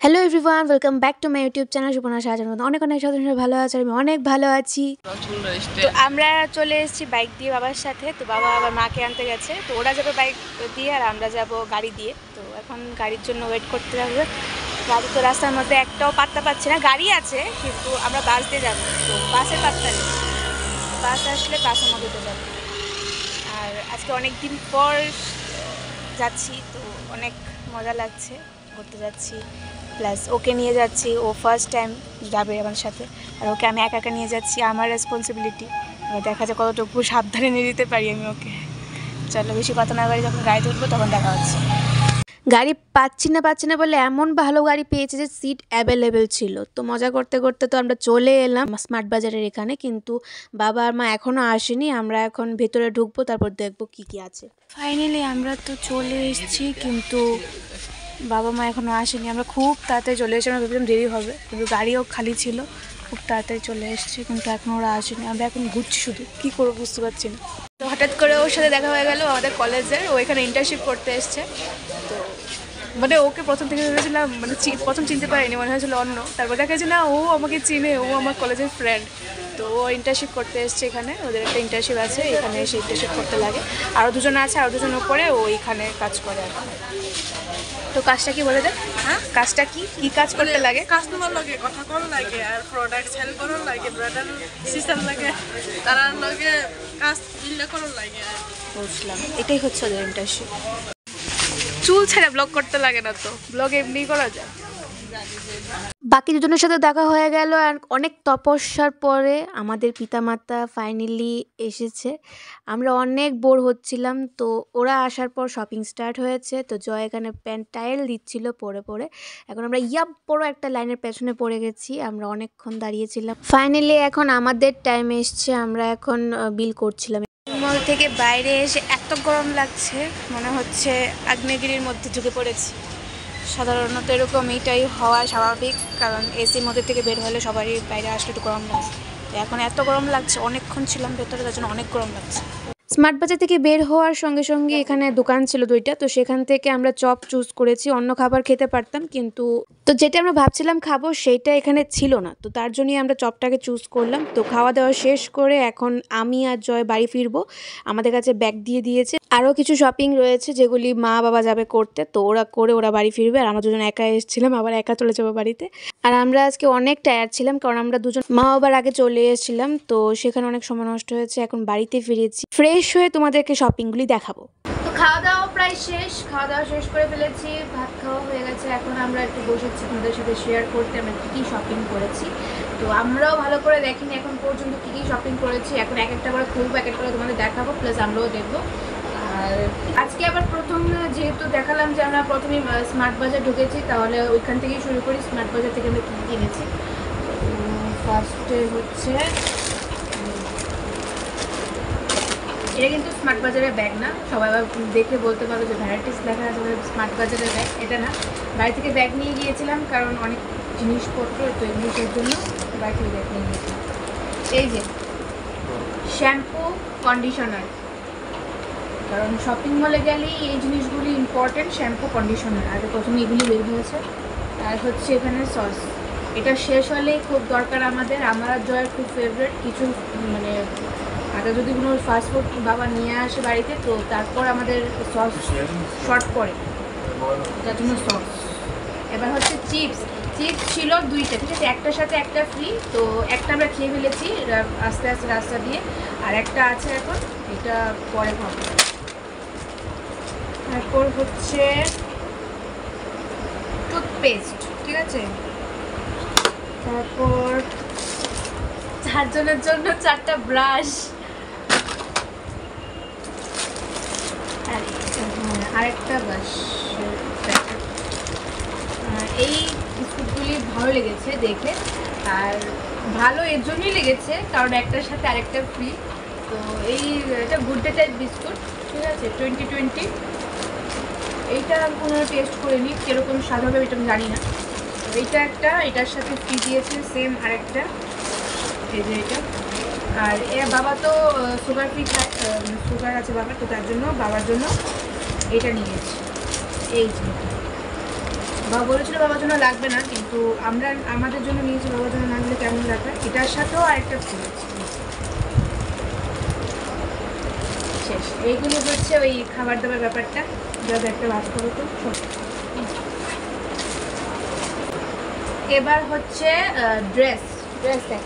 Hello everyone, welcome back to my YouTube channel Suparna সাহায্যের মধ্যে অনেক সাধারণ ভালো আছে। আমি অনেক ভালো আছি। তো আমরা চলে এসেছি বাইক দিয়ে বাবার সাথে। তো বাবা আবার মাকে আনতে গেছে, তো ওরা যাবে বাইক দিয়ে আর আমরা যাব গাড়ি দিয়ে। তো এখন গাড়ির জন্য ওয়েট করতে হবে। গাড়ি তো রাস্তার মধ্যে একটাও পাত্তা পাচ্ছে না। গাড়ি আছে কিন্তু আমরা বাস দিয়ে যাবো, তো বাসের পাত্তা নেই। বাস আসলে বাসের মধ্যে যাবো। আর আজকে অনেক দিন পর যাচ্ছি, তো অনেক মজা লাগছে। ঘুরতে যাচ্ছি, প্লাস ওকে নিয়ে যাচ্ছি। ও ফার্স্ট টাইম যাবে আমার সাথে, আর ওকে আমি একা একা নিয়ে যাচ্ছি। আমার রেসপন্সিবিলিটি, দেখা যায় কতটুকু সাবধানে নিয়ে যেতে পারি আমি ওকে। চলো, বেশি কথা না বলে যখন গাড়িতে উঠবো তখন দেখা হচ্ছে। গাড়ি পাচ্ছি না বলে এমন ভালো গাড়ি পেয়েছে যে সিট অ্যাভেলেবেল ছিল। তো মজা করতে করতে তো আমরা চলে এলাম স্মার্ট বাজারের এখানে, কিন্তু বাবা আর মা এখনও আসেনি। আমরা এখন ভেতরে ঢুকবো, তারপর দেখবো কি কি আছে। ফাইনালি আমরা তো চলে এসেছি, কিন্তু বাবা মা এখনও আসেনি। আমরা খুব তাড়াতাড়ি চলে এসেছি। আমরা ভেবেছিলাম দেরি হবে, কিন্তু গাড়িও খালি ছিল। খুব তাড়াতাড়ি চলে এসেছি, কিন্তু এখন ওরা আসেনি। আমরা এখন ঘুরছি, শুধু কী করবো বুঝতে পারছি না। তো হঠাৎ করে ওর সাথে দেখা হয়ে গেল আমাদের কলেজের। ও এখানে ইন্টার্নশিপ করতে এসছে। তো মানে ওকে প্রথম থেকে ভেবেছিলাম, মানে প্রথম চিনতে পারিনি, মনে হয়েছিল অন্য। তারপর দেখা যাচ্ছে না, ও আমাকে চিনে, ও আমার কলেজের ফ্রেন্ড। তো ও ইন্টার্নশিপ করতে এসছে এখানে। ওদের একটা ইন্টার্নশিপ আছে এখানে, এসে ইন্টার্নশিপ করতে লাগে। আরও দুজন আছে, আরও দুজন উপরে, ও এখানে কাজ করে আর কি। তো কাজটা কি বলে দেয়? হ্যাঁ, কাজটা কি কি কাজ করতে লাগে? কাস্টমার লগে কথা কল লাগে আর প্রোডাক্ট সেল করন লাগে, ব্রাডার সিস্টেম লাগে, তার লগে কাজ ইল্লা করন লাগে। বুঝলাম, এটাই হচ্ছে ওদের ইন্টার্নশিপ। চুল ছেড়ে ব্লগ করতে লাগে না, তো ব্লগ এমনি করা যায়। বাকি দুজনের সাথে দেখা হয়ে গেল। আর অনেক তপস্যার পরে আমাদের পিতামাতা ফাইনালি এসেছে। আমরা অনেক বোর হচ্ছিলাম, তো ওরা আসার পর শপিং স্টার্ট হয়েছে। তো জয় এখানে প্যান্ট টাইল দিচ্ছিল পরে পরে। এখন আমরা বড় একটা লাইনের পেছনে পড়ে গেছি। আমরা অনেকক্ষণ দাঁড়িয়েছিলাম। ফাইনালি এখন আমাদের টাইম এসছে। আমরা এখন বিল করছিলাম। মল থেকে বাইরে এসে এত গরম লাগছে, মনে হচ্ছে আগ্নেয়গিরির মধ্যে ঢুকে পড়েছি। সাধারণত এরকম এটাই হওয়া স্বাভাবিক, কারণ এসির মধ্যে থেকে বের হলে সবারই বাইরে আসলে একটু গরম লাগে। তো এখন এত গরম লাগছে, অনেকক্ষণ ছিলাম ভেতরে, তার জন্য অনেক গরম লাগছে। স্মার্ট বাজার থেকে বের হওয়ার সঙ্গে সঙ্গে এখানে দোকান ছিল দুইটা। তো সেখান থেকে আমরা চপ চুজ করেছি। অন্য খাবার খেতে পারতাম, কিন্তু তো যেটা আমরা ভাবছিলাম খাবো সেইটা এখানে ছিল না। তো তার জন্যই আমরা চপটাকে চুজ করলাম। তো খাওয়া দাওয়া শেষ করে এখন আমি আর জয় বাড়ি ফিরবো। আমাদের কাছে ব্যাগ দিয়ে দিয়েছে। আরও কিছু শপিং রয়েছে যেগুলি মা বাবা যাবে করতে, তো ওরা বাড়ি ফিরবে। আর আমরা দুজন একা এসেছিলাম, আবার একা চলে যাবো বাড়িতে। আর আমরা আজকে অনেক টায়ার্ড ছিলাম, কারণ আমরা দুজন মা বাবার আগে চলে এসেছিলাম। তো সেখানে অনেক সময় নষ্ট হয়েছে। এখন বাড়িতে ফিরেছি, ফ্রেশ হয়ে তোমাদেরকে শপিংগুলি দেখাবো। তো খাওয়া দাওয়া প্রায় শেষ, খাওয়া দাওয়া শেষ করে ফেলেছি, ভাত খাওয়া হয়ে গেছে। এখন আমরা একটু বসেছি তোমাদের সাথে শেয়ার করতে আমরা কী কী শপিং করেছি। তো আমরাও ভালো করে দেখিনি এখন পর্যন্ত কী কী শপিং করেছি। এখন এক একটা করে খুলবো, এক একটা করে তোমাদের দেখাবো, প্লাস আমরাও দেখবো। আর আজকে আবার প্রথম যেহেতু দেখালাম যে আমরা প্রথমেই স্মার্ট বাজার ঢুকেছি, তাহলে ওইখান থেকেই শুরু করি। স্মার্ট বাজার থেকে আমরা কী কিনেছি। ফার্স্টে হচ্ছে এটা কিন্তু স্মার্ট বাজারের ব্যাগ না। সবাই দেখে বলতে পারো যে ভ্যারাইটিস লেখা আছে স্মার্ট বাজারের ব্যাগ, এটা না। বাড়ি থেকে ব্যাগ নিয়ে গিয়েছিলাম, কারণ অনেক জিনিসপত্র তো ইংলিশের জন্য বাড়ি থেকে ব্যাগ নিয়ে গিয়েছিলাম। এই যে শ্যাম্পু, কন্ডিশনার, কারণ শপিং মলে গেলেই এই জিনিসগুলি ইম্পর্টেন্ট। শ্যাম্পু, কন্ডিশনার, আগে প্রথমে এগুলি বের হয়েছে। আর হচ্ছে এখানে সস, এটা শেষ হলেই খুব দরকার আমাদের। আমার জয়ের খুব ফেভারিট কিছু, মানে আগে যদি কোনো ফাস্টফুড বাবা নিয়ে আসে বাড়িতে, তো তারপর আমাদের সস শর্ট পড়ে, তার জন্য সস। এবার হচ্ছে চিপস ছিল দুইটা, ঠিক আছে, একটার সাথে একটা ফ্রি। তো একটা আমরা খেয়ে ফেলেছি আস্তে আস্তে রাস্তা দিয়ে, আর একটা আছে এখন, এটা পরে খাবো। তারপর হচ্ছে টুথপেস্ট, ঠিক আছে। তারপর চারজনের জন্য 4টা ব্রাশ, আরেকটা ব্রাশ। এই বিস্কুটগুলি ভালো লেগেছে দেখে, আর ভালো এর জন্যই লেগেছে কারণ একটার সাথে আরেকটা ফ্রি। তো এটা গুড ডে টাইপ বিস্কুট, ঠিক আছে, 2020। এইটা কোনো টেস্ট করিনি, কীরকম স্বাদ হবে এটা আমি জানি না। এইটা একটা, এটার সাথে ফ্রি দিয়েছে সেম আরেকটা, এই যে এটা। আর বাবা তো সুগার ফ্রি খায়, সুগার আছে বাবার, তো তার জন্য বাবার জন্য এটা নিয়েছি। এই যে বাবা বলেছিল বাবার জন্য লাগবে না, কিন্তু আমরা আমাদের জন্য নিয়েছি, বাবার জন্য না নিলে কেমন লাগবে। এটার সাথেও আরেকটা ফুল আছে। শেষ। এইগুলো হচ্ছে ওই খাবার দাবার ব্যাপারটা, যাদের একটা ভাগ করো তো। এবার হচ্ছে ড্রেস দেখ।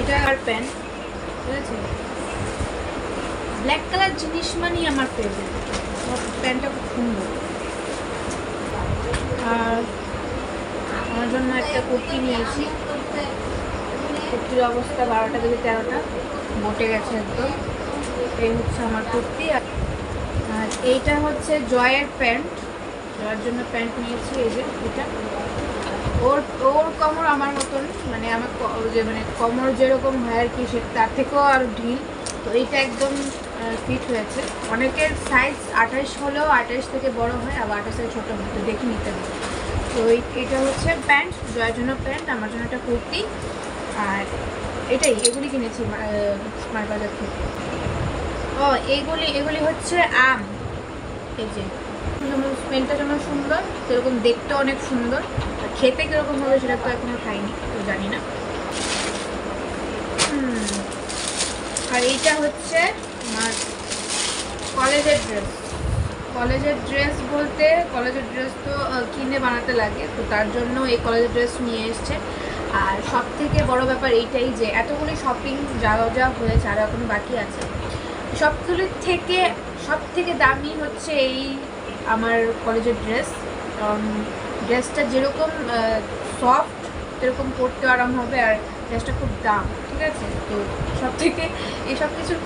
এটা আর প্যান্ট, ঠিক আছে। ব্ল্যাক কালার জিনিস মানেই আমার ফেভারিট। প্যান্টটা খুব সুন্দর। আর আমার জন্য একটা কুর্তি নিয়েছি। কুর্তির অবস্থা 12টা থেকে 13টা বটে গেছে একদম। এই হচ্ছে আমার কুর্তি। আর এইটা হচ্ছে জয়ের প্যান্ট, জয়ের জন্য প্যান্ট নিয়েছি। এই যে এটা ওর কোমর আমার মতন, মানে আমার যে মানে কোমর যেরকম হয় আর কি, সে তার থেকেও আর ঢিল। তো এইটা একদম ফিট হয়েছে। অনেকের সাইজ 28 হলেও 28 থেকে বড় হয়, আবার 28 থেকে ছোটো হয়, তো দেখে নিতে হবে। তো এটা হচ্ছে প্যান্ট, জয়ের জন্য প্যান্ট, আমার জন্য একটা কুর্তি। আর এগুলি কিনেছি স্মার্ট বাজার থেকে। এগুলি হচ্ছে আম। এই যে স্মেলটা যেমন সুন্দর, সেরকম দেখতেও অনেক সুন্দর। আর খেতে কীরকম হবে সেটা তো এখনো খাইনি, তো জানি না। আর এইটা হচ্ছে আমার কলেজের ড্রেস বলতে কলেজের ড্রেস তো কিনে বানাতে লাগে, তো তার জন্য এই কলেজের ড্রেস নিয়ে এসছে। আর সব থেকে বড় ব্যাপার এইটাই যে এতগুলি শপিং যা হয়েছে, আর এখনো বাকি আছে। সব থেকে দামি হচ্ছে এই আমার কলেজের ড্রেস। ড্রেসটা যেরকম সফট, সেরকম পরতে আরাম হবে, আর ড্রেসটা খুব দাম, ঠিক আছে। তো এই সব কিছুর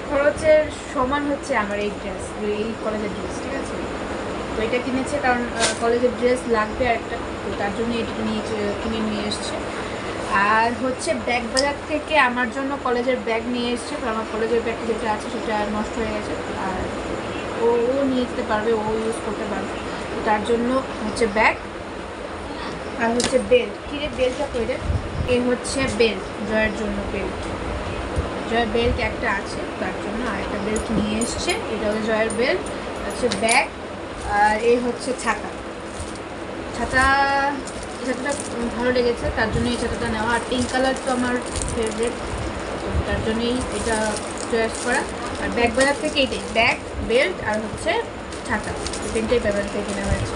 খরচের সমান হচ্ছে আমার এই কলেজের ড্রেস, ঠিক আছে। তো এটা কিনেছে কারণ কলেজের ড্রেস লাগবে একটা, তো তার জন্য এটা কিনে নিয়ে এসছে। আর হচ্ছে ব্যাগ বাজার থেকে আমার জন্য কলেজের ব্যাগ নিয়ে এসছে, কারণ আমার কলেজের ব্যাগটা যেটা আছে সেটা নষ্ট হয়ে গেছে, আর ও নিয়ে যেতে পারবে, ও ইউজ করতে পারবে। তো তার জন্য হচ্ছে ব্যাগ। আর হচ্ছে বেল্ট। কিরে বেল্টটা করে, এ হচ্ছে বেল্ট, জয়ের জন্য বেল্ট। জয়ের বেল্ট একটা আছে, তার জন্য আর একটা বেল্ট নিয়ে এসছে। এটা হচ্ছে জয়ের বেল্ট, হচ্ছে ব্যাগ। আর এই হচ্ছে ছাতাটা ভালো লেগেছে, তার জন্য এই ছাতাটা নেওয়া। আর পিঙ্ক কালার তো আমার ফেভারিট, তো তার জন্যই এটা চয়েস করা। আর ব্যাগ বাজার থেকে এইটাই, ব্যাগ, বেল্ট আর হচ্ছে ছাতা, তিনটেই ব্যাগ থেকে কেনা হয়েছে।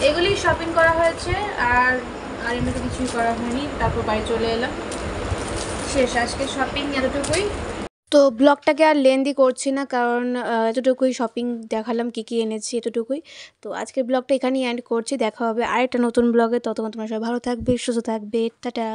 এগুলি শপিং করা হয়েছে, আর এমনিতে কিছুই করা হয়নি। তারপর বাড়ি চলে এলাম। শেষ আজকে শপিং এতটুকুই। তো ব্লগটাকে আর লেন্দি করছি না, কারণ এতটুকুই শপিং দেখালাম, কী এনেছি এতটুকুই। তো আজকের ব্লগটা এখানেই এন্ড করছি। দেখা হবে আরেকটা নতুন ব্লগে। ততক্ষণ তোমরা সবাই ভালো থাকবে, সুস্থ থাকবে। টাটা।